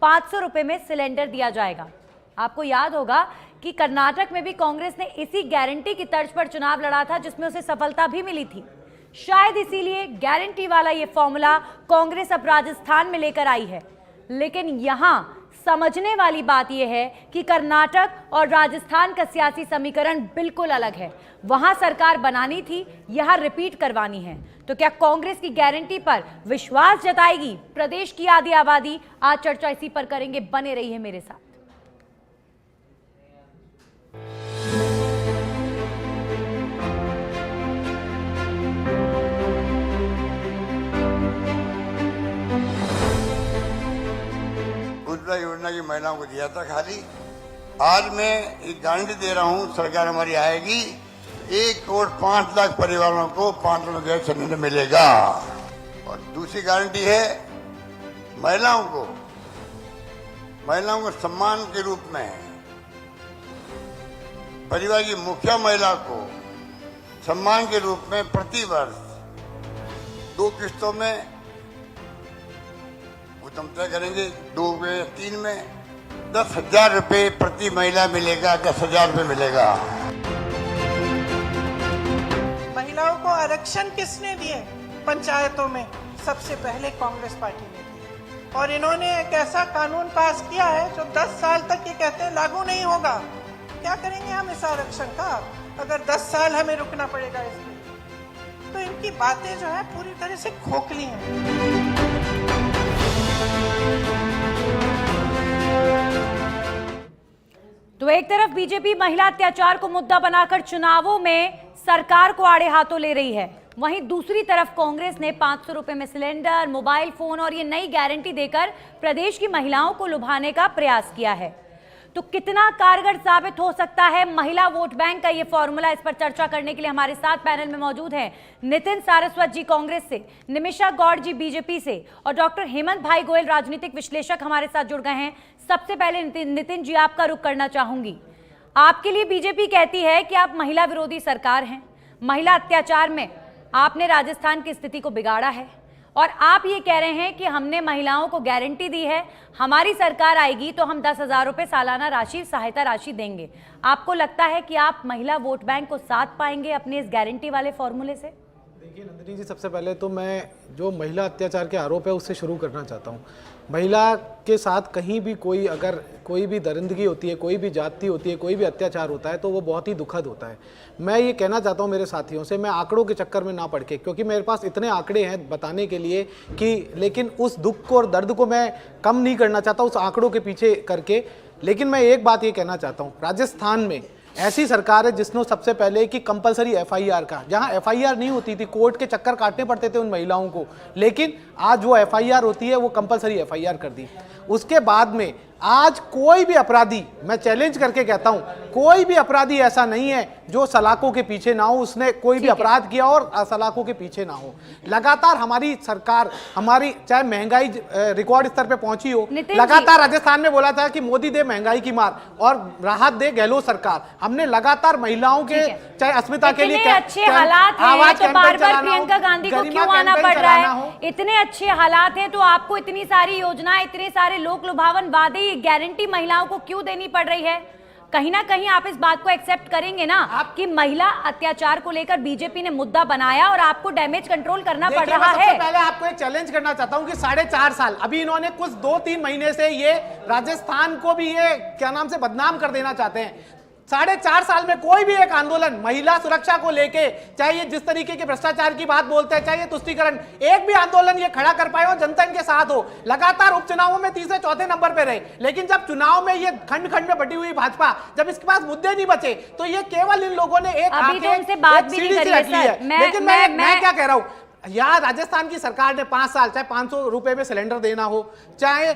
500 रुपए में सिलेंडर दिया जाएगा। आपको याद होगा कि कर्नाटक में भी कांग्रेस ने इसी गारंटी की तर्ज पर चुनाव लड़ा था, जिसमें उसे सफलता भी मिली थी। शायद इसीलिए गारंटी वाला ये फॉर्मूला कांग्रेस अब राजस्थान में लेकर आई है। लेकिन यहां समझने वाली बात यह है कि कर्नाटक और राजस्थान का सियासी समीकरण बिल्कुल अलग है। वहां सरकार बनानी थी, यहां रिपीट करवानी है। तो क्या कांग्रेस की गारंटी पर विश्वास जताएगी प्रदेश की आधी आबादी? आज चर्चा इसी पर करेंगे, बने रहिए मेरे साथ। योजना की महिलाओं को दिया था खाली। आज मैं एक गारंटी दे रहा हूं, सरकार हमारी आएगी, 1,05,00,000 परिवारों को 500 में गैस सिलेंडर मिलेगा। और दूसरी गारंटी है महिलाओं को सम्मान के रूप में, परिवार की मुखिया महिला को सम्मान के रूप में प्रति वर्ष 2 किस्तों में हम तय करेंगे, 2 में 3 में 10,000 रुपये प्रति महिला मिलेगा। 10,000 रुपये मिलेगा। महिलाओं को आरक्षण किसने दिए? पंचायतों में सबसे पहले कांग्रेस पार्टी ने दिए। और इन्होंने एक ऐसा कानून पास किया है जो 10 साल तक ये कहते हैं लागू नहीं होगा। क्या करेंगे हम इस आरक्षण का अगर 10 साल हमें रुकना पड़ेगा इसमें? तो इनकी बातें जो है पूरी तरह से खोखली हैं। तो एक तरफ बीजेपी महिला अत्याचार को मुद्दा बनाकर चुनावों में सरकार को आड़े हाथों ले रही है, वहीं दूसरी तरफ कांग्रेस ने 500 रुपए में सिलेंडर, मोबाइल फोन और ये नई गारंटी देकर प्रदेश की महिलाओं को लुभाने का प्रयास किया है। तो कितना कारगर साबित हो सकता है महिला वोट बैंक का ये फॉर्मूला? इस पर चर्चा करने के लिए हमारे साथ पैनल में मौजूद हैं नितिन सारस्वत जी कांग्रेस से, निमिषा गौड़ जी बीजेपी से और डॉक्टर हेमंत भाई गोयल राजनीतिक विश्लेषक हमारे साथ जुड़ गए हैं। सबसे पहले नितिन जी आपका रुख करना चाहूंगी। आपके लिए बीजेपी कहती है कि आप महिला विरोधी सरकार हैं, महिला अत्याचार में आपने राजस्थान की स्थिति को बिगाड़ा है, और आप ये कह रहे हैं कि हमने महिलाओं को गारंटी दी है, हमारी सरकार आएगी तो हम 10,000 रुपये सालाना राशि, सहायता राशि देंगे। आपको लगता है कि आप महिला वोट बैंक को साथ पाएंगे अपने इस गारंटी वाले फॉर्मूले से? देखिए नंदिनी जी, सबसे पहले तो मैं जो महिला अत्याचार के आरोप है उससे शुरू करना चाहता हूँ। महिला के साथ कहीं भी अगर कोई भी दरिंदगी होती है, कोई भी जाति होती है, कोई भी अत्याचार होता है तो वो बहुत ही दुखद होता है। मैं ये कहना चाहता हूँ मेरे साथियों से, मैं आंकड़ों के चक्कर में ना पड़ के, क्योंकि मेरे पास इतने आंकड़े हैं बताने के लिए कि, लेकिन उस दुख को और दर्द को मैं कम नहीं करना चाहता उस आंकड़ों के पीछे करके। लेकिन मैं एक बात ये कहना चाहता हूँ, राजस्थान में ऐसी सरकार है जिसने सबसे पहले कि कंपलसरी एफआईआर का, जहां एफआईआर नहीं होती थी, कोर्ट के चक्कर काटने पड़ते थे उन महिलाओं को, लेकिन आज वो एफआईआर होती है, वो कंपलसरी एफआईआर कर दी। उसके बाद में आज कोई भी अपराधी, मैं चैलेंज करके कहता हूं, कोई भी अपराधी ऐसा नहीं है जो सलाखों के पीछे ना हो, उसने कोई भी अपराध किया और सलाखों के पीछे ना हो। लगातार हमारी सरकार, हमारी चाहे महंगाई रिकॉर्ड स्तर पे पहुंची हो, लगातार राजस्थान में बोला था कि मोदी दे महंगाई की मार और राहत दे गहलोत सरकार। हमने लगातार महिलाओं के चाहे अस्मिता के लिए अच्छे हालात हैं तो बार बार प्रियंका गांधी को क्यों आना पड़ रहा है? इतने अच्छे हालात हैं तो आपको इतनी सारी योजनाएं, इतने सारे लोक लुभावन वादे, गारंटी महिलाओं को क्यों देनी पड़ रही है? कहीं ना कहीं आप इस बात को एक्सेप्ट करेंगे ना कि महिला अत्याचार को लेकर बीजेपी ने मुद्दा बनाया और आपको डैमेज कंट्रोल करना पड़ रहा है। पहले आपको एक चैलेंज करना चाहता हूं कि 4.5 साल अभी इन्होंने कुछ 2-3 महीने से ये राजस्थान को भी ये क्या नाम से बदनाम कर देना चाहते हैं। 4.5 साल में कोई भी एक आंदोलन महिला सुरक्षा को लेके, चाहे ये जिस तरीके के भ्रष्टाचार की बात बोलते हैं, चाहे ये तुष्टीकरण, एक भी आंदोलन ये खड़ा कर पाए हो, जनता इनके साथ हो। लगातार उपचुनावों में 3रे-4थे नंबर पे रहे, लेकिन जब चुनाव में ये खंड खंड में बटी हुई भाजपा, जब इसके पास मुद्दे नहीं बचे तो ये केवल इन लोगों ने एक सीढ़ी से रख ली है। लेकिन मैं क्या कह रहा हूं, यहाँ राजस्थान की सरकार ने 5 साल, चाहे 500 रुपए में सिलेंडर देना हो, चाहे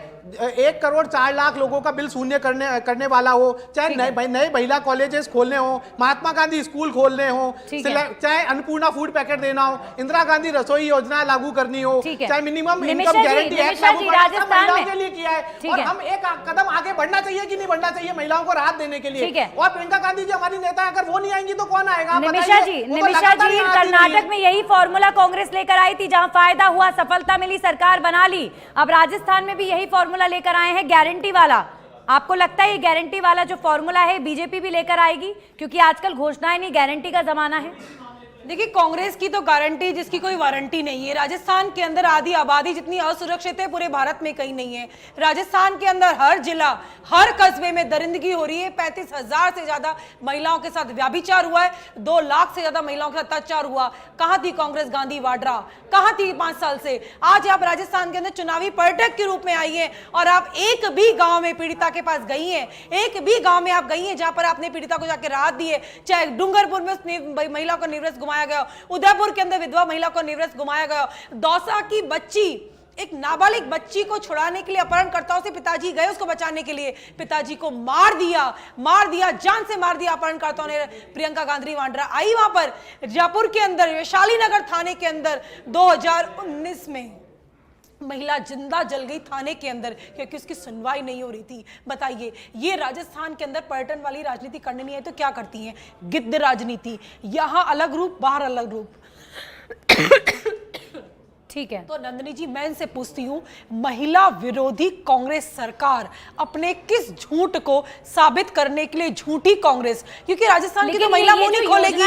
1,04,00,000 लोगों का बिल शून्य करने वाला हो, चाहे नए महिला कॉलेजेस खोलने हो, महात्मा गांधी स्कूल खोलने हो, चाहे अन्नपूर्णा फूड पैकेट देना हो, इंदिरा गांधी रसोई योजना लागू करनी हो, चाहे मिनिमम इनकम गारंटी एक्ट लागू करना, महिलाओं के लिए किया है। और हम एक कदम आगे बढ़ना चाहिए कि नहीं बढ़ना चाहिए महिलाओं को राहत देने के लिए? और प्रियंका गांधी जी हमारी नेता, अगर वो नहीं आएंगी तो कौन आएगा? निमिषा जी, कर्नाटक में यही फॉर्मूला कांग्रेस लेकर आई थी, जहां फायदा हुआ, सफलता मिली, सरकार बना ली। अब राजस्थान में भी यही फॉर्मूला लेकर आए हैं, गारंटी वाला। आपको लगता है ये गारंटी वाला जो फॉर्मूला है बीजेपी भी लेकर आएगी, क्योंकि आजकल घोषणाएं नहीं, गारंटी का जमाना है? देखिए, कांग्रेस की तो गारंटी जिसकी कोई वारंटी नहीं है। राजस्थान के अंदर आधी आबादी जितनी असुरक्षित है पूरे भारत में कहीं नहीं है। राजस्थान के अंदर हर जिला, हर कस्बे में दरिंदगी हो रही है। 35,000 से ज्यादा महिलाओं के साथ व्यभिचार हुआ है, 2 लाख से ज्यादा महिलाओं के साथ अत्याचार हुआ। कहां थी कांग्रेस गांधी वाड्रा, कहां थी 5 साल से? आज आप राजस्थान के अंदर चुनावी पर्यटक के रूप में आई है और आप एक भी गांव में पीड़िता के पास गई हैं, एक भी गांव में आप गई हैं जहां पर आपने पीड़िता को जाकर राहत दी है? चाहे डूंगरपुर में उस महिला को निवृत्त घुमाया गया, उदयपुर के अंदर विधवा महिला को निवृत्त घुमाया गया, दौसा की बच्ची, एक नाबालिग बच्ची को छुड़ाने के लिए अपहरणकर्ताओं से पिताजी गए उसको बचाने के लिए, पिताजी को मार दिया, जान से मार दिया अपहरणकर्ताओं ने। प्रियंका गांधी वाड्रा आई वहां पर जयपुर के अंदर, वैशाली नगर थाने के अंदर 2019 में महिला जिंदा जल गई थाने के अंदर क्योंकि उसकी सुनवाई नहीं हो रही थी। बताइए, ये राजस्थान के अंदर पर्यटन वाली राजनीति करनी नहीं है तो क्या करती हैं? गिद्ध राजनीति, यहां अलग रूप, बाहर अलग रूप। ठीक है, तो नंदिनी जी, मैं इनसे पूछती हूँ, महिला विरोधी कांग्रेस सरकार अपने किस झूठ को साबित करने के लिए झूठी कांग्रेस, क्योंकि राजस्थान की तो महिला मुंह नहीं खोलेगी।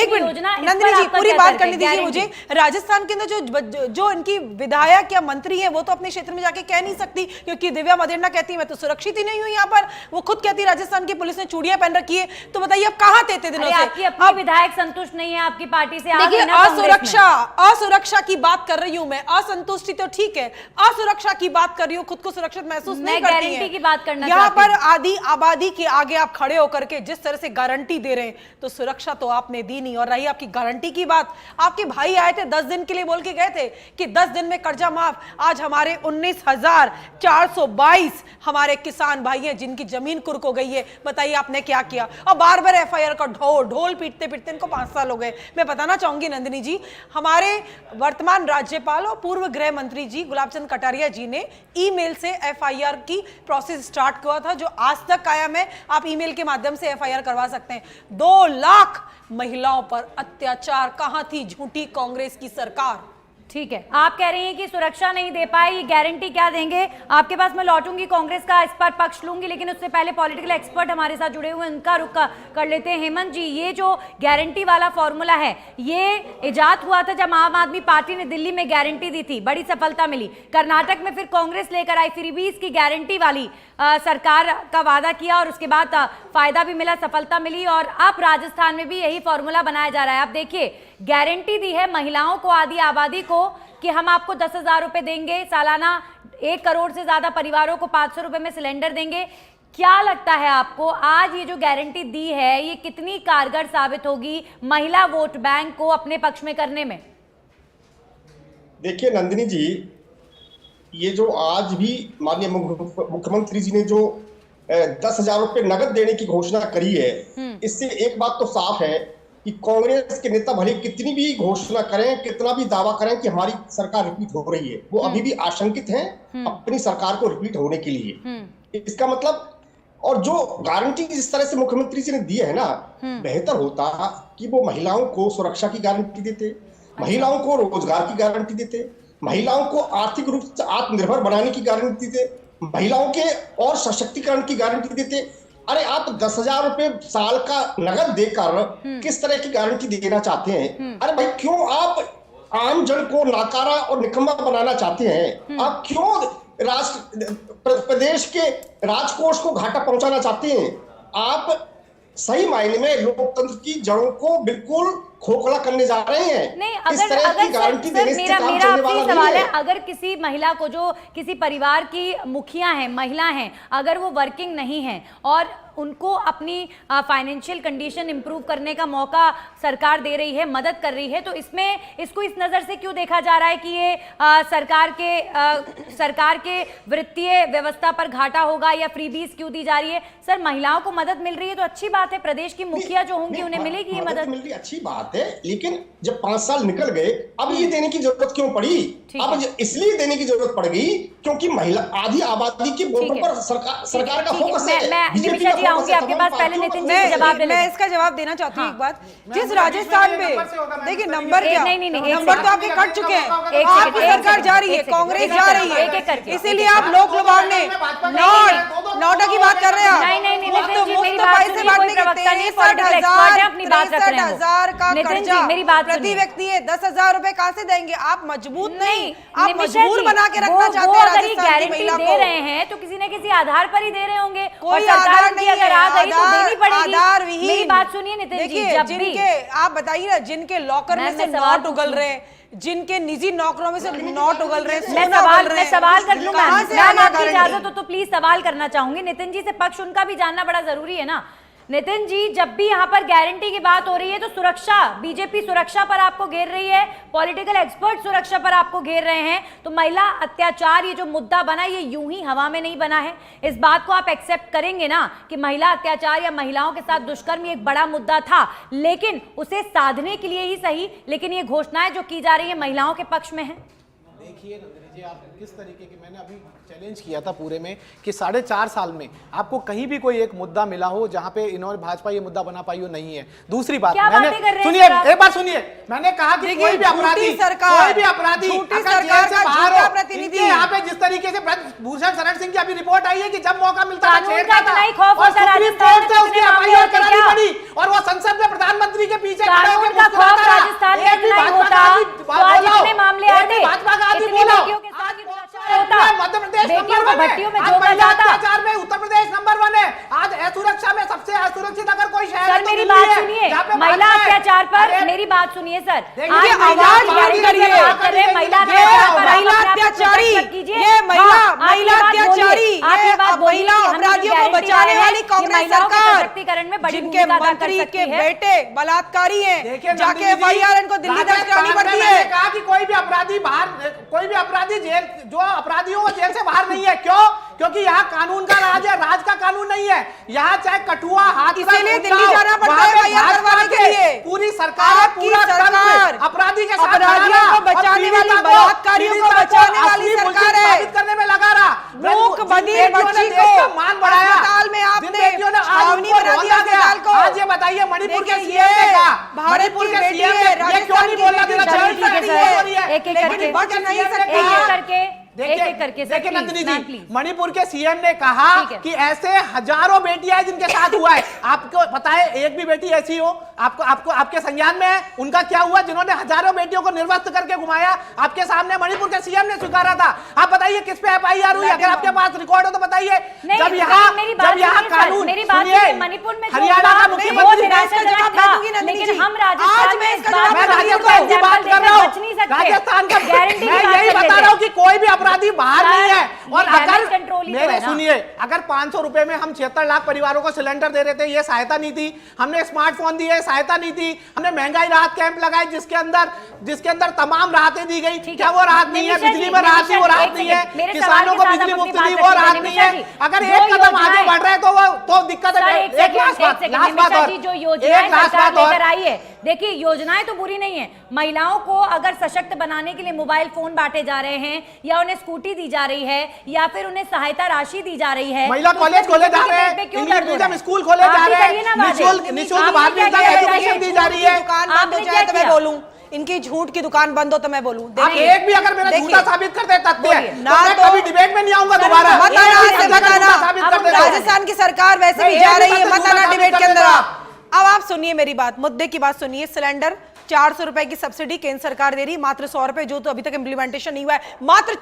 एक मिनट नंदिनी जी, पूरी बात करने दीजिए मुझे। राजस्थान के अंदर जो इनकी विधायक या मंत्री है वो तो अपने क्षेत्र में जाके कह नहीं सकती, क्योंकि दिव्या मदेरना कहती है मैं तो सुरक्षित ही नहीं हूँ यहाँ पर। वो खुद कहती है राजस्थान की पुलिस ने चूड़ियां पहन रखी है। तो बताइए अब कहाँ थे इतने दिनों से? आपकी अपनी विधायक संतुष्ट नहीं है आपकी पार्टी से? असुरक्षा की बात कर रही हूं मैं। असंतुष्टि तो ठीक है, असुरक्षा की बात कर रही हूं, खुद को सुरक्षित महसूस नहीं करती है। गारंटी की बात करना यहाँ पर आधी आबादी के आगे आप खड़े होकर के जिस तरह से गारंटी दे रहे हैं, तो सुरक्षा तो आपने दी नहीं। और रही आपकी गारंटी की बात, आपके भाई आए थे 10 दिन के लिए, बोल के गए थे कि 10 दिन में कर्जा माफ। आज हमारे 19,422 हमारे किसान भाई हैं जिनकी जमीन कुर्क हो गई है। बताइए आपने क्या किया? और बार बार FIR का ढोल पीटते पीटते इनको 5 साल हो गए। मैं बताना चाहूंगी नंदिनी जी, हमारे वर्तमान राज्यपाल और पूर्व गृह मंत्री जी गुलाबचंद कटारिया जी ने ईमेल से FIR की प्रोसेस स्टार्ट किया था, जो आज तक कायम है। आप ईमेल के माध्यम से FIR करवा सकते हैं। 2 लाख महिलाओं पर अत्याचार, कहां थी झूठी कांग्रेस की सरकार? ठीक है, आप कह रही हैं कि सुरक्षा नहीं दे पाई, गारंटी क्या देंगे? आपके पास मैं लौटूंगी, कांग्रेस का इस पर पक्ष लूंगी, लेकिन उससे पहले पॉलिटिकल एक्सपर्ट हमारे साथ जुड़े हुए हैं, उनका रुख कर लेते हैं। हेमंत जी, ये जो गारंटी वाला फॉर्मूला है, ये इजाद हुआ था जब आम आदमी पार्टी ने दिल्ली में गारंटी दी थी, बड़ी सफलता मिली। कर्नाटक में फिर कांग्रेस लेकर आई फ्रीबीज की गारंटी वाली सरकार का वादा किया और उसके बाद फायदा भी मिला, सफलता मिली। और अब राजस्थान में भी यही फॉर्मूला बनाया जा रहा है। आप देखिए, गारंटी दी है महिलाओं को, आधी आबादी को, कि हम आपको 10,000 रुपए देंगे सालाना, 1 करोड़ से ज्यादा परिवारों को 500 रुपए में सिलेंडर देंगे। क्या लगता है आपको, आज ये जो गारंटी दी है ये कितनी कारगर साबित होगी महिला वोट बैंक को अपने पक्ष में करने में? देखिए नंदिनी जी, ये जो आज भी माननीय मुख्यमंत्री जी ने जो 10,000 रुपए नगद देने की घोषणा करी है, इससे एक बात तो साफ है कि कांग्रेस के नेता भले कितनी भी घोषणा करें, कितना भी दावा करें कि हमारी सरकार रिपीट हो रही है, वो अभी भी आशंकित हैं अपनी सरकार को रिपीट होने के लिए। इसका मतलब, और जो गारंटी जिस तरह से मुख्यमंत्री जी ने दी है ना, बेहतर होता कि वो महिलाओं को सुरक्षा की गारंटी देते, महिलाओं को रोजगार की गारंटी देते, महिलाओं को आर्थिक रूप से आत्मनिर्भर बनाने की गारंटी देते, महिलाओं के और सशक्तिकरण की गारंटी देते। अरे आप 10,000 रुपए साल का नगद देकर किस तरह की गारंटी देना चाहते हैं? अरे भाई, क्यों आप आम जन को नाकारा और निकम्मा बनाना चाहते हैं? आप क्यों प्रदेश के राजकोष को घाटा पहुंचाना चाहते हैं? आप सही मायने में लोकतंत्र की जड़ों को बिल्कुल खोखला करने जा रहे हैं। नहीं, इस तरह की गारंटी देने से काम चलने वाला सवाल नहीं है, अगर किसी महिला को, जो किसी परिवार की मुखिया हैं, महिला हैं, अगर वो वर्किंग नहीं है और उनको अपनी फाइनेंशियल कंडीशन इंप्रूव करने का मौका सरकार दे रही है, मदद कर रही है, तो इसको इस नज़र से क्यों देखा जा रहा है कि ये सरकार के वित्तीय व्यवस्था पर घाटा होगा या फ्रीबीज क्यों दी जा रही है? सर, महिलाओं को मदद मिल रही है तो अच्छी बात है, प्रदेश की मुखिया जो होंगी उन्हें मिलेगी ये मदद। मिल रही अच्छी बात है, लेकिन जब 5 साल निकल गए, अब ये देने की जरूरत क्यों पड़ी? अब इसलिए देने की जरूरत पड़ गई क्योंकि महिला, आधी आबादी के वोटों पर सरकार का फोकस है। बीजेपी का आऊंगी आपके पास, पहले नितिन जी से जवाब ले मैं लें। इसका जवाब देना चाहती हूँ एक बात। जिस मैं राजस्थान नंबर से में होगा, मैं देखिए नंबर नंबर से- क्या, नहीं, नहीं, नहीं, एक नंबर तो सेकंड। आपके कट चुके हैं, एक आपकी सेकंड, सरकार जा रही है, एक सेकंड, कांग्रेस एक जा सेकंड, रही एक एक है, करके, इसीलिए एक आप लोक लुभाव ने नौटा की बात कर रहे हैं। नहीं, नहीं, नहीं, नितिन जी, मेरी मुफ्त बात पैसे सुनिए, बांटने कोई के प्रवक्ता नहीं, 63,000 political expert है, अपनी बात रख रहे हैं वो। 63,000 का नितिन जी, कर्जा मेरी बात प्रति सुनिए। व्यक्ति है, 10,000 रुपए कहाँ से देंगे? आप मजबूत नहीं, आप निमिषा मजबूर जी, बना के रखना वो चाहते हैं अगर ये राजस्थान की गारंटी महिला दे को। रहे हैं तो किसी न किसी आधार पर ही दे रहे होंगे, और कोई सरकार आधार उनकी नहीं अगर है, आ गई तो देनी पड़ेगी। आधार विहीन। मेरी बात सुनिए नितिन जी, देखिए, जब भी जिनके आप बताइए ना, जिनके लॉकर में मैम, से मैं सवाल नोट उगल रहे हैं, जिनके निजी नौकरों में से नोट उगल रहे हैं, मैं सोना सवाल उगल रहे मैं सवाल कर लूं कहाँ मैम, से मैम आएगा आपकी गारंटी? इजाजत हो तो प्लीज सवाल करना चाहूंगी। नितिन जी से पक्ष उनका भी जानना बड़ा जरूरी है ना। नितिन जी, जब भी यहाँ पर गारंटी की बात हो रही है तो सुरक्षा, बीजेपी सुरक्षा पर आपको घेर रही है, पॉलिटिकल एक्सपर्ट सुरक्षा पर आपको घेर रहे हैं, तो महिला अत्याचार ये जो मुद्दा बना ये यूं ही हवा में नहीं बना है। इस बात को आप एक्सेप्ट करेंगे ना कि महिला अत्याचार या महिलाओं के साथ दुष्कर्म एक बड़ा मुद्दा था, लेकिन उसे साधने के लिए ही सही, लेकिन ये घोषणाएं जो की जा रही है महिलाओं के पक्ष में है। देखिए नंदिनी जी, आप किस तरीके की, मैंने अभी चैलेंज किया था पूरे में कि 4.5 साल में आपको कहीं भी कोई एक मुद्दा मिला हो जहां पे इन्होंने भाजपा ये मुद्दा बना पाई हो, नहीं है। दूसरी बात, क्या मैंने बातें कर रहे हैं सुनिए, सर आप? एक बार सुनिए, मैंने कहा कि कोई भी अपराधी, कोई भी अपराधी झूठी अगर सरकार जेल से का बाहर झूठा हो, प्रतिनिधि। इनके यहाँ पे जिस तरीके से भूषण शरण सिंह की अभी रिपोर्ट आई है कि जब मौका मिलता था कानून छेड़ता का था, इतना ही खौफ और होता है, सुप्रीम राजस्थान कोर्ट में से उसकी कितने मामले FIR होते करानी क्या? पड़ी, और वो संसद में प्रधानमंत्री के पीछे खड़े कानून होकर का मुस्कुराता खौफ रहा। राजस्थान में एक भी इतना ही भाजपा का होता आदमी तो आज बोलो, इतने मामले एक भी आते, भाजपा का आदमी इतनी बोलो। बेटियों के साथ ये अत्याचार होता, मध्य प्रदेश बेटियों को नंबर 1 भट्टियों में है। आज झोंका महिला जाता। अत्याचार में उत्तर प्रदेश नंबर 1 है। आज असुरक्षा में सबसे असुरक्षित अगर कोई शहर है सर तो मेरी दिल्ली बात है, सुनिए, जहाँ पे महिला भाजपा है। अत्याचार पर अरे, मेरी बात सुनिए सर। देखिए, आज महिला आवाज बात गारंटी करिए, की बात कर रहे हैं, महिला ये अत्याचार पर आप महिला अपने आप को अत्याचारी, protect कीजिए। ये महिला हाँ, आप महिला ये बात अत्याचारी, बोलिए, आप ये बात बोलिए महिला कि हम जो अपराधियों को गारंटी बचाने लाए हैं, वाली ये कांग्रेस महिलाओं के सरकार, सशक्तिकरण में बड़ी जिनके भूमिका अदा कर मंत्री सकती के है। बेटे बलात्कारी हैं, देखिए जाके नंदिनी जी, FIR इनको दिल्ली दर्ज करानी राजस्थान में पड़ती मैंने है। कहा कि कोई भी अपराधी बाहर, कोई भी अपराधी जेल, जो अपराधियों को जेल से बाहर नहीं है। क्यों? क्योंकि यहाँ कानून का राज है, राज का कानून नहीं है। यहाँ चाहे कठुआ, हाथरस, इसीलिए उन्नाव, दिल्ली जाना पड़ता वहाँ है पे FIR भाजपा करवाने के लिए। पूरी सरकार है, आपकी पूरा सरकार तंत्र अपराधी के साथ अपराधियों खड़ा रहा को और बचाने वाली, पीड़िता को, बलात्कारियों को पीड़िता बचाने वाली असली मुलजिम सरकार है। साबित करने में लगा रहा। मूक जिन बधिर बेटियों ने बच्ची देश को का मान बढ़ाया, अस्पताल में जिन आपने बेटियों ने आज छावनी उनको बना दिया रोंदा गया। अस्पताल को। आज ये बताइए, मणिपुर के देखिए, सीएम ने ये कहा, भारत मणिपुर की के बेटी सीएम है, ने ये क्यों राजस्थान नहीं की बोलना बेटी देना है, चाहिए? ठीक है सकती है। सर, एक एक करके, लेकिन बच नहीं सकती एक है। एक करके, देखिए, एक एक करके सर, देखिए please, Nandini ma'am, ji, please. Manipur के सीएम ने कहा ठीक है। कि ऐसे हजारों बेटियां हैं जिनके साथ हुआ है। आपको पता है एक भी बेटी ऐसी हो आपको आपको आपके संज्ञान में है? उनका क्या हुआ जिन्होंने हजारों बेटियों को निर्वस्त्र करके घुमाया? आपके सामने मणिपुर के सीएम ने स्वीकारा था। आप बताइए किस पे FIR हुई? अगर आपके पास रिकॉर्ड हो तो बताइए। नहीं, जब यहाँ मेरी बात जब यहाँ सुनिए सर, कानून, मेरी बात सुनिए, सुनिए, मणिपुर में जो हरियाणा हुआ, का वो मुख्यमंत्री निराशाजनक मैं था, दूंगी नंदिनी लेकिन जी। हम आज राजस्थान मैं में इसका इस बात जवाब मैं को राजस्थान की बात कर रहा बच नहीं हूँ, सकते। राजस्थान का गारंटी की मैं बात यही कर बता लेते रहा हूँ कि कोई भी अपराधी बाहर सर, नहीं है। और ये अगर डैमेज कंट्रोल ही तो मेरे है ना। सुनिए, अगर 500 रुपए में हम 76 लाख परिवारों को सिलेंडर दे रहे थे, ये सहायता नहीं थी। हमने स्मार्टफोन दिए, सहायता नहीं थी। हमने महंगाई राहत कैंप लगाए जिसके अंदर तमाम राहतें दी गई। ठीक क्या है। वो राहत नहीं है? निमिषा बिजली जी, में राहत थी, वो निमिषा जी, राहत एक नहीं सेकंड, मेरे है। सवाल किसानों के को साथ बिजली अपनी मुफ्त बात दी, रखिए, वो राहत नहीं निमिषा है। जी, अगर जो एक कदम आगे योजनाएं- बढ़ रहे तो दिक्कत सर, है। एक सेकंड, लास्ट बात, निमिषा जी, जो योजनाएं एक लास्ट सरकार बात और। लेकर आई है, देखिए योजनाएं तो बुरी नहीं है। महिलाओं को अगर सशक्त बनाने के लिए मोबाइल फोन बांटे जा रहे हैं, या उन्हें स्कूटी दी जा रही है, या फिर उन्हें सहायता राशि दी जा रही है, महिला तो कॉलेज उसमें खोले जा बीजेपी रहे के पेट पे हैं, क्यों इंग्लिश दर्द हो रहा मीडियम है? स्कूल खोले आप जा भी रहे करिए ना हैं, बातें। निःशुल्क आपने भारतीय क्या किया? एजुकेशन दी जा रही है। दुकान बंद हो आपने जाए क्या तो मैं किया? बोलूं, इनकी झूठ की दुकान बंद हो तो मैं बोलूं। आप एक भी अगर मेरा झूठा साबित करते हैं तथ्य बोलिए। तो ना मैं तो- कभी डिबेट में नहीं आऊंगा दोबारा। मत आना, एक भी इससे अगर मत झूठा आना। साबित अब कर हम देते हैं। राजस्थान की सरकार वैसे भी नहीं, जा एक रही भी है, बात मत झूठा आना साबित डिबेट कर के अंदर देगा। अब आप सुनिए मेरी बात, मुद्दे की बात सुनिए। सिलेंडर 400 रुपए की सब्सिडी केंद्र सरकार दे रही, मात्र 100 रुपए, जो तो अभी तक इंप्लीमेंटेशन नहीं हुआ है। मात्र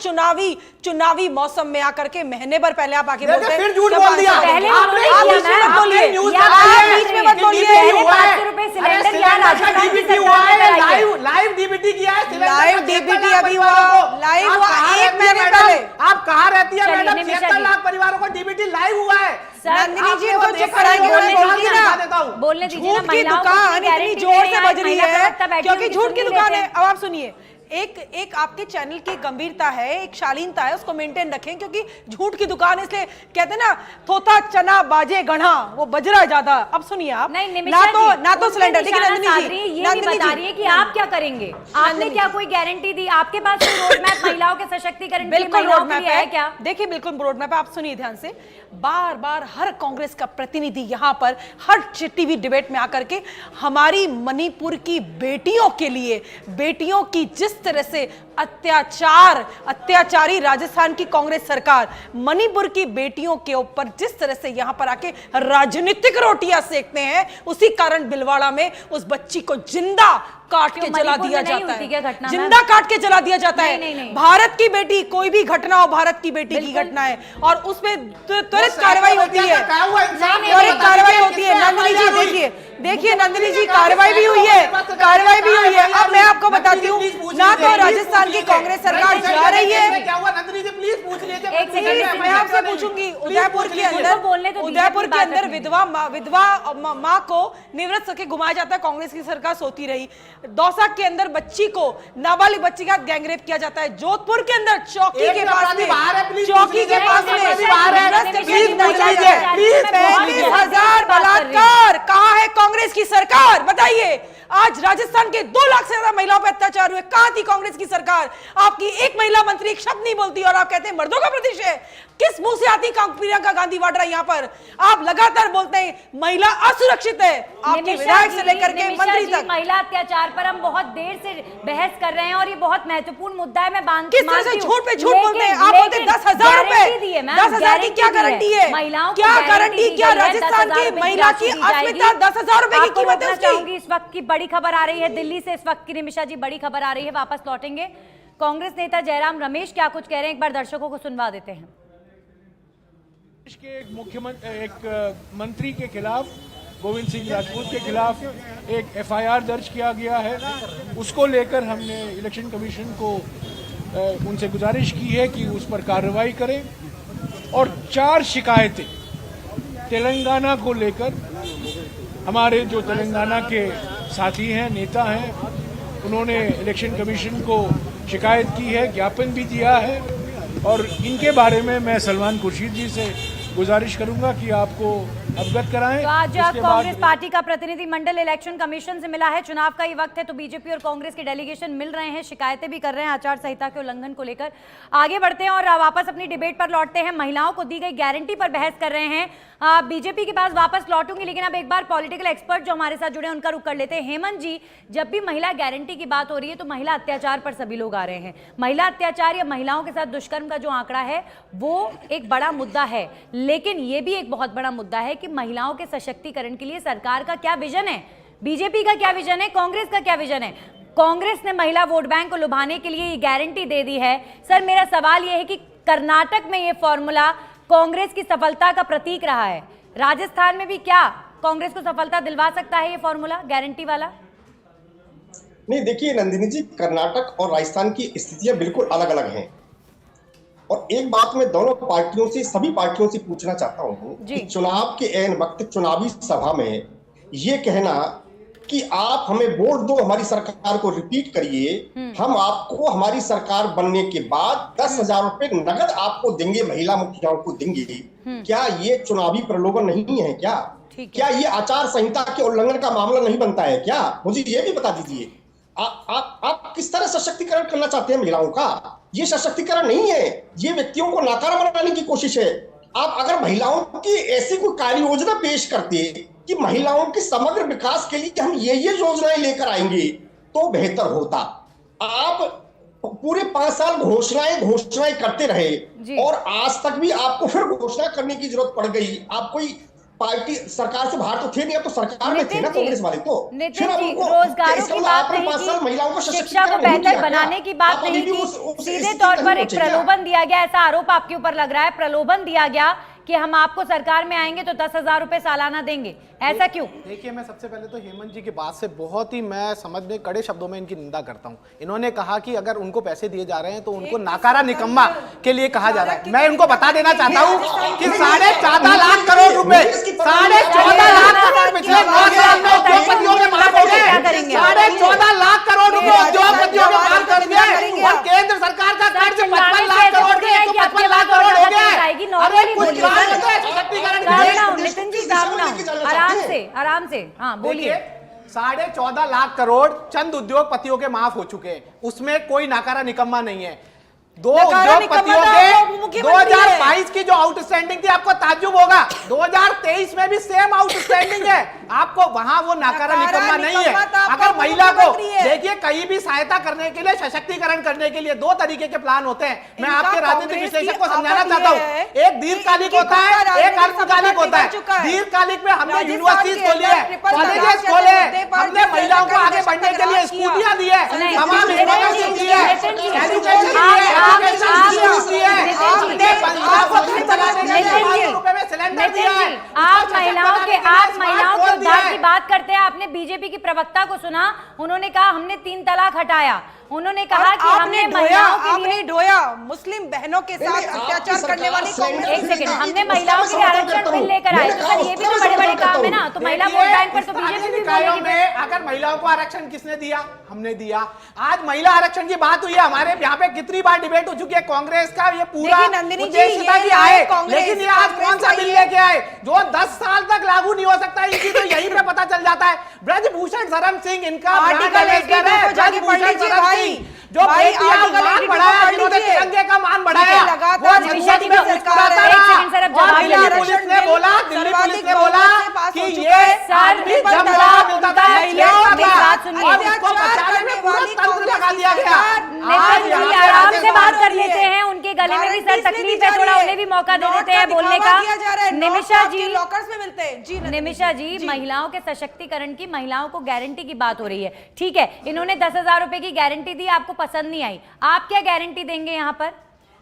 चुनावी मौसम में आकर के महीने भर पहले आप आके देखिए, बोलते हैं फिर झूठ कि बोल दिया। 500 पहले आप उन्होंने आप किया बीच में ना, मत बोलिए, न्यूज़ या चला आप है, बीच में मत बोलिए। DBT हुआ है। 500 रुपए अरे सिलेंडर सिलेंडर यहाँ का राजस्थान की DBT हुआ सरकार है, ने कराई है। लाइव DBT किया है, सिलेंडर लाइव का 73 DBT लाख अभी हुआ, परिवारों को। लाइव आप हुआ, कहाँ एक रहती है महीने मैडम? पहले। आप कहाँ रहती है चलिए, मैडम? निमिषा 73 जी। लाख परिवारों को DBT लाइव हुआ है। सर, नंदिनी जी, आपने इनको वो चुप देखा कराइए, नहीं, मैं मैं बोलती दिखा ना। देता हूँ। बोलने दीजिए ना, झूठ की महिलाओं को दुकान इतनी इतनी गारंटी जोर दे से रहे हैं, बज रही महिला है प्रवक्ता बैठी क्योंकि होगी, झूठ की सुन नहीं दुकान रहे है। थे। अब आप सुनिए, एक आपके चैनल की गंभीरता है, एक शालीनता है, उसको मेंटेन रखें, क्योंकि झूठ की दुकान, इसलिए कहते हैं ना, थोथा चना बाजे गढ़ा, वो बजरा ज्यादा। अब सुनिए आप, नहीं, ना तो सिलेंडर, देखिए नंदिनी जी, ये नहीं बता रही है कि आप क्या करेंगे, आपने क्या कोई गारंटी दी, आपके पास कोई रोड मैप महिलाओं के सशक्तिकरण के लिए, महिलाओं के लिए है क्या? देखिए बिल्कुल रोड मैप, आप सुनिए ध्यान से। बार बार हर कांग्रेस का प्रतिनिधि यहाँ पर हर टीवी डिबेट में आकर के हमारी मणिपुर की बेटियों के लिए, बेटियों की जिस तरह से अत्याचारी राजस्थान की कांग्रेस सरकार मणिपुर की बेटियों के ऊपर जिस तरह से यहां पर आके राजनीतिक रोटियां सेकते हैं, उसी कारण भिलवाड़ा में उस बच्ची को जिंदा काट के जला दिया जाता है, जिंदा काट के जला दिया जाता है। भारत की बेटी, कोई भी घटना हो, भारत की बेटी की घटना है और उसमें त्वरित कार्रवाई होती है, त्वरित कार्रवाई होती है। नंदिनी जी देखिए नंदिनी जी, कार्रवाई भी हुई है, कार्रवाई भी हुई है। अब मैं आपको बताती हूँ, ना तो राजस्थान की कांग्रेस सरकार जा रही है, क्या हुआ नंदिनी जी, प्लीज पूछ लीजिए। मैं आपसे पूछूंगी, उदयपुर के अंदर विधवा माँ को निवृत्त करके घुमाया जाता है, कांग्रेस की सरकार सोती रही। दौसा के अंदर बच्ची को, नाबालिग बच्ची का गैंगरेप किया जाता है। जोधपुर के अंदर चौकी के पास में 35,000 बलात्कार। कहाँ है कांग्रेस की सरकार, बताइए। आज राजस्थान के 2 लाख से ज्यादा महिलाओं पर अत्याचार हुए, कहां थी कांग्रेस की सरकार? आपकी एक महिला मंत्री एक शब्द नहीं बोलती और आप कहते हैं मर्दों का प्रदेश है। किस मुंह से आती प्रियंका गांधी वाड्रा यहाँ पर? आप लगातार बोलते हैं महिला असुरक्षित है, आपके विधायक से लेकर के मंत्री तक। महिला अत्याचार पर हम बहुत देर से बहस कर रहे हैं और ये बहुत महत्वपूर्ण मुद्दा है। मैं किस तरह से झूठ पे झूठ बोलते हैं आप? बोलते 10,000 रुपए, 10,000 की क्या गारंटी है? महिलाओं क्या गारंटी, क्या राजस्थान की महिला की अस्मिता 10,000 रुपए की कीमत है उसकी? इस वक्त की बड़ी खबर आ रही है दिल्ली से, इस वक्त की निमिषा जी बड़ी खबर आ रही है, वापस लौटेंगे। कांग्रेस नेता जयराम रमेश क्या कुछ कह रहे हैं, एक बार दर्शकों को सुनवा देते हैं। के एक मंत्री के खिलाफ, गोविंद सिंह राजपूत के खिलाफ एक एफआईआर दर्ज किया गया है। उसको लेकर हमने इलेक्शन कमीशन को उनसे गुजारिश की है कि उस पर कार्रवाई करें। और 4 शिकायतें तेलंगाना को लेकर, हमारे जो तेलंगाना के साथी हैं, नेता हैं, उन्होंने इलेक्शन कमीशन को शिकायत की है, ज्ञापन भी दिया है। और इनके बारे में मैं सलमान खुर्शीद जी से गुजारिश करूंगा कि आपको अवगत कराएं। तो आज कांग्रेस पार्टी का प्रतिनिधि मंडल इलेक्शन कमीशन से मिला है। चुनाव का ये वक्त है तो बीजेपी और कांग्रेस के डेलीगेशन मिल रहे हैं, शिकायतें भी कर रहे हैं आचार संहिता के उल्लंघन को लेकर। आगे बढ़ते हैं और वापस अपनी डिबेट पर लौटते हैं। महिलाओं को दी गई गारंटी पर बहस कर रहे हैं। बीजेपी के पास वापस लौटूंगी, लेकिन अब एक बार पॉलिटिकल एक्सपर्ट जो हमारे साथ जुड़े हैं उनका रुख कर लेते हैं। हेमंत जी, जब भी महिला गारंटी की बात हो रही है तो महिला अत्याचार पर सभी लोग आ रहे हैं। महिला अत्याचार या महिलाओं के साथ दुष्कर्म का जो आंकड़ा है वो एक बड़ा मुद्दा है, लेकिन ये भी एक बहुत बड़ा मुद्दा है कि महिलाओं के सशक्तिकरण के लिए सरकार का क्या विजन है, बीजेपी का क्या विजन है, कांग्रेस का क्या विजन है। कांग्रेस ने महिला वोट बैंक को लुभाने के लिए ये गारंटी दे दी है। सर, मेरा सवाल यह है कि कर्नाटक में ये फॉर्मूला कांग्रेस की सफलता का प्रतीक रहा है, राजस्थान में भी क्या कांग्रेस को सफलता दिलवा सकता है ये फॉर्मूला गारंटी वाला? नहीं, देखिए नंदिनी जी, कर्नाटक और राजस्थान की स्थितियां बिल्कुल अलग अलग हैं। और एक बात मैं दोनों पार्टियों से, सभी पार्टियों से पूछना चाहता हूं कि चुनाव के ऐन वक्त चुनावी सभा में ये कहना कि आप हमें वोट दो, हमारी सरकार को रिपीट करिए, हम आपको हमारी सरकार बनने के बाद 10,000 रुपए नगद आपको देंगे, महिला मुखियाओं को देंगे, क्या ये चुनावी प्रलोभन नहीं है? क्या ये आचार संहिता के उल्लंघन का मामला नहीं बनता है क्या? मुझे ये भी बता दीजिए, आप किस तरह सशक्तिकरण करना चाहते हैं महिलाओं का? ये सशक्तिकरण नहीं है, ये व्यक्तियों को नाकारा बनाने की कोशिश है। आप अगर महिलाओं की ऐसी कोई कार्य योजना पेश करते कि महिलाओं के समग्र विकास के लिए हम ये योजनाएं लेकर आएंगे तो बेहतर होता। आप पूरे 5 साल घोषणाएं करते रहे और आज तक भी आपको फिर घोषणा करने की जरूरत पड़ गई। आप कोई पार्टी सरकार से बाहर तो थे नहीं, अब तो सरकार में थे ना कांग्रेस वाले। तो नितिन जी, रोजगारों की बात नहीं की, शिक्षा को बेहतर बनाने की बात नहीं की, सीधे तौर पर एक प्रलोभन दिया गया, ऐसा आरोप आपके ऊपर लग रहा है। प्रलोभन दिया गया कि हम आपको सरकार में आएंगे तो 10,000 रुपए सालाना देंगे, ऐसा क्यों? देखिए, मैं सबसे पहले तो हेमंत जी की बात से बहुत ही मैं समझ में कड़े शब्दों में इनकी निंदा करता हूं। इन्होंने कहा कि अगर उनको पैसे दिए जा रहे हैं तो उनको नाकारा निकम्मा के लिए कहा जा रहा है। मैं इनको बता देना चाहता हूं कि 14.5 लाख करोड़ रुपए, 14.5 लाख करोड़ पिछले 9 साल में उद्योगपतियों के माफ हो गए। 14.5 लाख करोड़ रुपए उद्योगपतियों के माफ कर दिए। दिया। और केंद्र सरकार का सर, कर्ज चिल्लाने 55 से लाख ऐसे करोड़ थोड़ी है से कि आपकी 155 लाख बात और करोड़ हो ज्यादा गया आएगी, है। normally अरे कुछ बोलिए काम सर। होता है सशक्तिकरण Calm के down, लिए। नितिन जी, इस दिशा calm में down, लेके जाना आराम चाहते से हैं। आराम से, हाँ बोलिए। 14.5 लाख करोड़ चंद उद्योगपतियों के माफ हो चुके हैं, उसमें कोई नाकारा निकम्मा नहीं है। दो नाकारा उद्योगपतियों निकम्मा के तो मुख्यमंत्री है। 2022 की जो आउटस्टैंडिंग थी, आपको ताज्जुब होगा 2023 में भी सेम आउटस्टैंडिंग है। आपको वहां वो नाकारा निकम्मा नहीं है। निकम्मा तो आपका अगर महिला को मुख्यमंत्री है। देखिए, कहीं भी सहायता करने के लिए, सशक्तिकरण करने के लिए 2 तरीके के प्लान होते हैं। मैं इनका आपके राजनीतिक कांग्रेस विश्लेषक की को समझाना आफत चाहता ये हूँ, है एक दीर्घकालिक कि होता है, इनकी एक राजनीतिक अल्पकालिक सफलता होता निकल चुका है। है। दीर्घकालिक में हमने राजस्थान यूनिवर्सिटीज के खोली है, अंदर ट्रिपल कॉलेजेस तलाक खोले जैसे हैं, मुद्दे पर हमने जिस महिलाओं को तरह आगे का बढ़ने के लिए राज किया। स्कूटियां दी है, नहीं, तमाम नितिन एजुकेशन जी, दी है, नितिन जी, एजुकेशन दी आप- है, आप- एजुकेशन आप- इंस्टीट्यूट दी है, नितिन जी, हमने पंजाब को घर चलाने के लिए नितिन जी, 500 रुपए में सिलेंडर नितिन दिया है, जी, उसको आप सशक्त महिलाओं बनाने के लिए आप स्मार्ट महिलाओं के फोन दिया उद्धार है। की बात करते हैं। आपने बीजेपी की प्रवक्ता को सुना, उन्होंने कहा हमने 3 तलाक हटाया। उन्होंने कहा कि हमने महिलाओं के लिए आपने ढोया मुस्लिम बहनों के साथ अत्याचार करने वाली कांग्रेस। एक सेकंड, हमने महिलाओं के लिए आरक्षण बिल लेकर आए, तो सर ये भी तो बड़े बड़े काम है ना। तो महिला वोट बैंक पर तो बीजेपी भी निकायों बोलेगी। में अगर महिलाओं को आरक्षण किसने दिया? हमने दिया। आज महिला आरक्षण की बात हुई है, हमारे यहाँ पे कितनी बार डिबेट हो चुकी है। कांग्रेस का ये पूरा देखिए नंदिनी जी, उद्देश्य था ये कि लाए आए, कांग्रेस, लेकिन ये आज कौन सा कांग्रेस बिल का लेके आए जो 10 साल तक लागू नहीं हो सकता? इनकी तो यही पे पता चल जाता है। ब्रजभूषण शरण सिंह इनका आर्टिकल 82 को जाके पढ़ लीजिए भाई। जो भाई, बेटियां आर्टिकल मान 82 को बढ़ाया, पढ़ जिन्होंने लीजिए। तिरंगे का मान बढ़ाया, लगातार वो निमिषा जी जरूरत में की सरकार मुस्कुराता है। रहा। एक सेकंड सर, अब और जवाब दिल्ली दीजिए। पुलिस ने बोला, दिल्ली पुलिस ने बोला कि ये सर, आदमी ट्रिपल जब तलाक मौका मिलता था, महिलाओं छेड़ता मेरी था, बात सुनिए। और उसको बचाने में पूरा तंत्र लगा दिया गया। नितिन जी, यहाँ पे आराम से राजस्थान बात कर लेते हैं। उनके गले में भी सर तकलीफ है, थोड़ा उन्हें भी मौका दे देते हैं बोलने का। निमिषा जी, लॉकर्स में मिलते हैं जी। निमिषा जी, महिलाओं के सशक्तिकरण की, महिलाओं को गारंटी की बात हो रही है। ठीक है, इन्होंने 10,000 रुपए की गारंटी दी, आपको पसंद नहीं आई। आप क्या गारंटी देंगे यहाँ पर?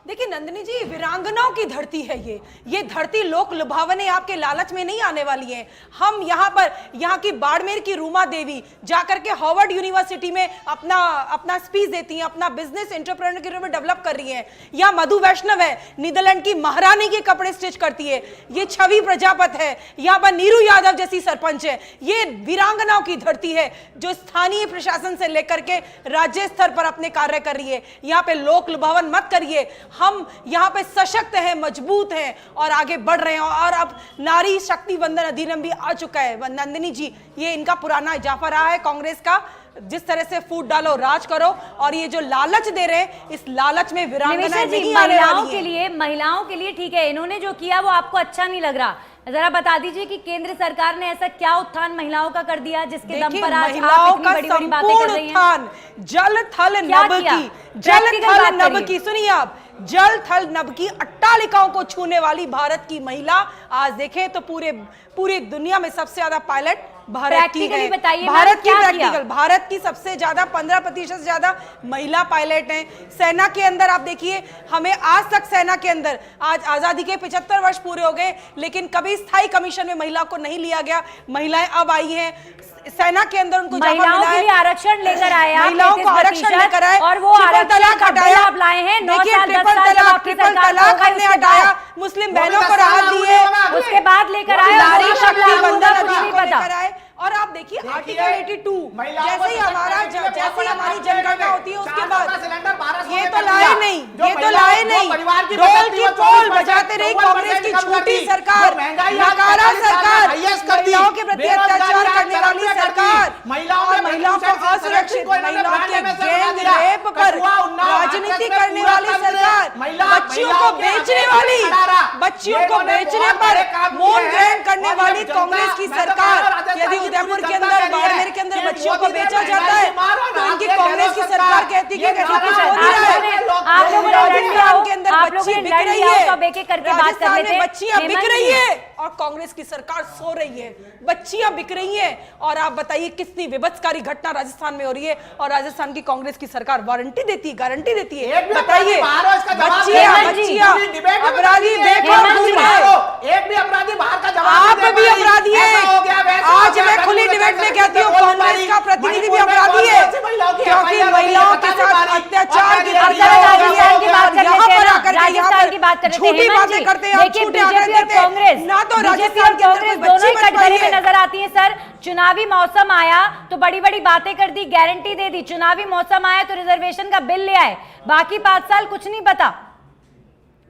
देखिए नंदिनी जी, वीरांगनाओं की धरती है ये धरती लोक लुभावने आपके लालच में नहीं आने वाली है। हम यहाँ पर, यहाँ की बाड़मेर की रूमा देवी जाकर के हार्वर्ड यूनिवर्सिटी में अपना स्पीच देती हैं, अपना बिजनेस एंटरप्रेन्योर के रूप में डेवलप कर रही हैं। यहाँ मधु वैष्णव है, नीदरलैंड की महारानी के कपड़े स्टिच करती है। ये छवि प्रजापत है, यहाँ पर नीरू यादव जैसी सरपंच है। ये वीरांगनाओं की धरती है जो स्थानीय प्रशासन से लेकर के राज्य स्तर पर अपने कार्य कर रही है। यहाँ पे लोक लुभावन मत करिए। हम यहाँ पे सशक्त हैं, मजबूत हैं और आगे बढ़ रहे हैं। और अब नारी शक्ति वंदन अधिनियम भी आ चुका है। नंदिनी जी, ये इनका पुराना इजाफा रहा है कांग्रेस का, जिस तरह से फूट डालो राज करो, और ये जो लालच दे रहे हैं, इस लालच में वीरांगनाएं नहीं आने महिलाओं वाली के हैं। लिए, महिलाओं के लिए ठीक है, इन्होंने जो किया वो आपको अच्छा नहीं लग रहा। जरा बता दीजिए कि केंद्र सरकार ने ऐसा क्या उत्थान महिलाओं का कर दिया जिसके दम पर आज आप महिलाओं इतनी का बड़ी-बड़ी बातें कर संपूर्ण रही हैं? उत्थान, जल थल क्या नभ किया? की, जल Practical थल बात नभ करिए। की, सुनिए आप, जल थल नभ की अट्टालिकाओं को छूने वाली भारत की महिला आज देखें तो पूरी दुनिया में सबसे ज्यादा पायलट भारत की है। Practically बताइए, भारत मैम, की क्या प्रैक्टिकल, किया? भारत की सबसे ज्यादा 15% से ज्यादा महिला पायलट हैं। सेना के अंदर आप देखिए, हमें आज तक सेना के अंदर, आज आजादी के 75 वर्ष पूरे हो गए, लेकिन कभी स्थायी कमीशन में महिला को नहीं लिया गया। महिलाएं अब आई हैं सेना के अंदर, उनको जामा महिलाओं मिला के है। लिए आरक्षण लेकर आए आप, महिलाओं को आरक्षण 33%, लेकर आए, और वो ट्रिपल आरक्षण तलाक का बिल हटाया। आप लाए हैं। 9 देखिए, साल 10 ट्रिपल साल जब तलाक, आपकी ट्रिपल सरकार तलाक होगा, हमने उसके हटाया, बाद- मुस्लिम बहनों को राहत दी है। उसके बाद लेकर आए, नारी और शक्ति लागू होगा, वंदन कुछ नहीं अधिनियम को पता। लेकर आए। और आप देखिए आर्टिकल 82, महिलाओं जैसे ही को हमारा सशक्त करने के लिए जैसे ही बहुत हमारी बड़ा जनगणना काम होती है, उसके 400 बाद का सिलेंडर 1200 ये में तो कर लाए दिया। नहीं, जो ये तो महिलाओं लाए को नहीं, परिवार की ढोल बचत की वो पोल 24% बजाते रही 54% कांग्रेस की कम कर झूठी दी। सरकार, जो महंगाई नकारा आज 40 साल सरकार, हाईएस्ट कर दी। महिलाओं के प्रति बेरोजगारी अत्याचार आज करने वाली 40 कर दी। सरकार, महिलाओं और के महिलाओं को प्रदूषण असुरक्षित, को इन्होंने महिलाओं के ब्रांड में से गैंग बना दिया। रेप पर कठुआ, उन्नाव, राजनीति हाथरस में करने पूरा वाली तंत्र, सरकार, महिलाओं बच्चियों को के बेचने आगे वाली, खड़ा रहा। बच्चियों ये को इन्होंने बेचने बहुत पर बड़े काम मौन किए हैं। ग्रहण करने और वाली जब कांग्रेस की जनता, मैं तो सरकार, कह रहा हूं, यदि राजस्थान उदयपुर की के जनता अंदर, कह रही है बाड़मेर के अंदर कि बच्चियों को मोदी ने बेचा जाता महंगाई है, मार और तो इनकी रात कांग्रेस की के सरकार कहती है कि ये कुछ हो आप नहीं रहा लोगों है। ने लड़ लिया हो, राजस्थान के अंदर आप लोगों बच्ची ने बिक लड़ रही लिया हो, है, तो अब एक-एक करके बात कर राजस्थान लेते में हैं। बच्चियां बिक हेमंत रही जी। है और कांग्रेस की सरकार सो रही है, बच्चियां बिक रही हैं। और आप बताइए कितनी विभत्सकारी घटना राजस्थान में हो रही है, और राजस्थान की कांग्रेस की सरकार वारंटी देती है, गारंटी देती है। एक भी बताइए, अपराधी बाहर हो, इसका जवाब बच्चियां दे। बच्चियां पूरी डिबेट में अपराधी बताइए, बेकार हेमंत घूम जी, रहे हैं। एक भी अपराधी बाहर का जवाब आप नहीं दे भी पाई। अपराधी ऐसा हो गया, हैं। वैसा हो आज गया, मैं खुली मणिपुर डिबेट में में कहती हूँ, बोल नहीं कांग्रेस पाई। का प्रतिनिधि भी मणिपुर में अपराधी कौन सी है, महिलाओं की क्योंकि FIR महिलाओं के बता साथ नहीं पा रही। अत्याचार और की कह रही है, घटना हो रही है। राजस्थान की बात कर यहाँ लेते हैं पर ना, आकर के यहाँ राजस्थान पर की बात कर रहे थे। झूठी हेमंत बातें जी, करते हैं आप, देखिए झूठे बीजेपी आंकड़े और देते हैं। कांग्रेस, ना तो बीजेपी राजस्थान और के अंदर कांग्रेस कोई दोनों ही बच्ची बच कटघरे पाई में है। नजर आती है सर। चुनावी मौसम आया तो बड़ी बड़ी बातें कर दी, गारंटी दे दी। चुनावी मौसम आया तो रिजर्वेशन का बिल ले आए, बाकी 5 साल कुछ नहीं पता।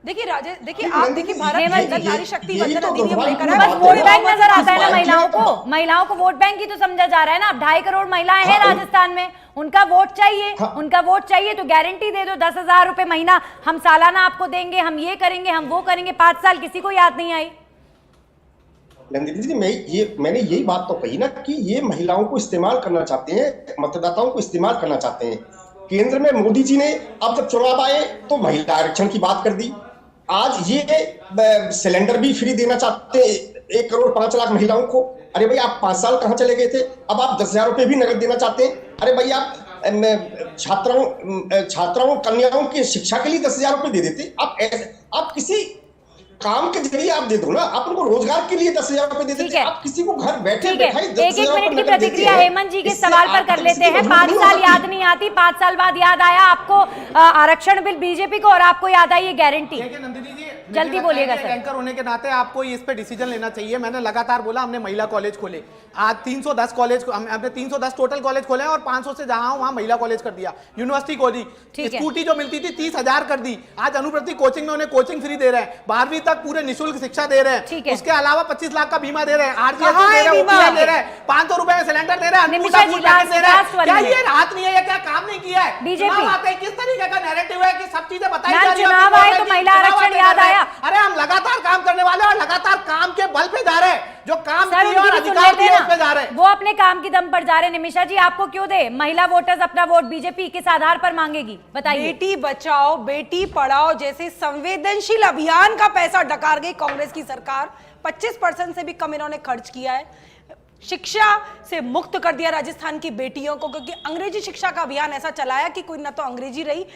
देखिए राजेश, देखिए नहीं, आप नहीं, देखिए ये- भारत के ये- अंदर ये- नारी शक्ति यही वंदन तो अधिनियम दुर्भाग्य लेकर की आया। बस बात वोट है। बैंक नजर आता है ना इस महिलाओं बात को, महिलाओं को वोट बैंक ही तो समझा जा रहा है ना। अब 2.5 करोड़ महिलाएं हैं हाँ, राजस्थान में, उनका वोट चाहिए, हाँ। उनका वोट चाहिए तो गारंटी दे दो 10,000 रुपए महीना हम सालाना आपको देंगे, हम ये करेंगे, हम वो करेंगे। 5 साल किसी को याद नहीं आई। नंदिनी जी, मैंने यही बात तो कही ना कि ये महिलाओं को इस्तेमाल करना चाहते हैं, मतदाताओं को इस्तेमाल करना चाहते हैं। केंद्र में मोदी जी ने अब जब चुनाव आए तो महिला आरक्षण की बात कर दी। आज ये सिलेंडर भी फ्री देना चाहते हैं 1 करोड़ 5 लाख महिलाओं को। अरे भाई, आप 5 साल कहां चले गए थे? अब आप 10,000 रुपए भी नगद देना चाहते हैं। अरे भाई, आप छात्राओं कन्याओं की शिक्षा के लिए 10,000 रुपए दे देते। आप किसी काम के जरिए आप दे दो ना, आप उनको रोजगार के लिए 10,000 रुपए दे ठीक देते। है। आप किसी को घर बैठे ठीक है, बैठाई एक एक मिनट की प्रतिक्रिया हेमंत जी के सवाल पर कर लेते हैं। 5 साल याद नहीं आती, 5 साल बाद याद आया आपको आरक्षण बिल बीजेपी को, और आपको याद आई ये गारंटी। देखिए नंदिनी जी, जल्दी बोलिएगा सर। एंकर होने के नाते आपको इस पे डिसीजन लेना चाहिए। मैंने लगातार बोला हमने महिला कॉलेज खोले, आज 310 कॉलेज, हमने 310 टोटल कॉलेज खोले और 500 से जहां हो वहां महिला कॉलेज कर दिया, यूनिवर्सिटी खोली, ठीक है। स्कूटी जो मिलती थी 30,000 कर दी। आज अनुप्रति कोचिंग में उन्हें कोचिंग फ्री दे रहे हैं, 12वीं तक पूरे निःशुल्क शिक्षा दे रहे ठीक हैं। है। उसके अलावा 25 लाख का बीमा दे रहे हैं, आरजीएस कहाँ दे है रहे हैं, बीमा? OPL दे रहे हैं, 500 रुपए में सिलेंडर दे रहे हैं, निमिषा जी, फूड पैकेट दे रहे लास्ट वाली हैं। क्या मिनट। ये राहत नहीं है या क्या काम नहीं किया है? बीजेपी। चुनाव आते ही किस तरीके का नैरेटिव है कि सब चीजें बताई मैम, जा रही है, चुनाव फिर आए बोल तो रहे हैं महिला कि चुनाव आरक्षण आते याद जा रहे हैं। आया। अरे हम लगातार काम करने वाले हैं और लगातार काम के बल पे जा रहे हैं, जो काम सर किए और उनकी भी सुन अधिकार लेते दिए हैं उस पे जा रहे ना, हैं। वो अपने काम की दम पर जा रहे हैं। निमिषा जी, आपको क्यों दे? महिला वोटर्स अपना वोट बीजेपी किस आधार पर मांगेगी, बताइए। बेटी बचाओ बेटी पढ़ाओ जैसे संवेदनशील अभियान का पैसा डकार गई कांग्रेस की सरकार। 25% से भी कम इन्होंने खर्च किया है। शिक्षा से मुक्त कर दिया राजस्थान की बेटियों को, क्योंकि अंग्रेजी शिक्षा का अभियान ऐसा चलाया कि कोई ना तो अंग्रेजी रही